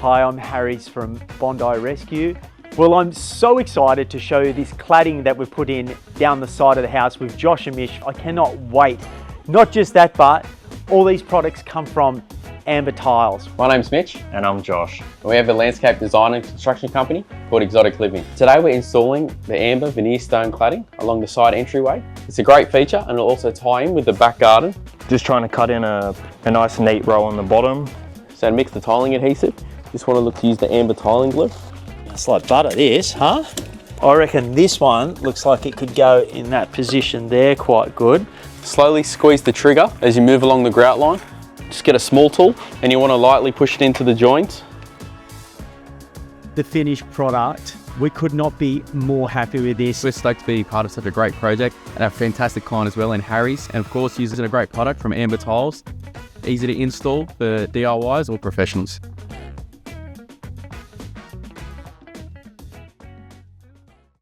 Hi, I'm Harries from Bondi Rescue. Well, I'm so excited to show you this cladding that we've put in down the side of the house with Josh and Mitch. I cannot wait. Not just that, but all these products come from Amber Tiles. My name's Mitch. And I'm Josh. We have a landscape design and construction company called Exotic Living. Today we're installing the Amber Veneer Stone cladding along the side entryway. It's a great feature and it'll also tie in with the back garden. Just trying to cut in a nice neat row on the bottom. So to mix the tiling adhesive, just want to look to use the Amber tiling glue. It's like butter this, huh? I reckon this one looks like it could go in that position there quite good. Slowly squeeze the trigger as you move along the grout line. Just get a small tool and you want to lightly push it into the joints. The finished product, we could not be more happy with this. We're stoked to be part of such a great project and a fantastic client as well in Harries, and of course using a great product from Amber Tiles. Easy to install for DIYs or professionals.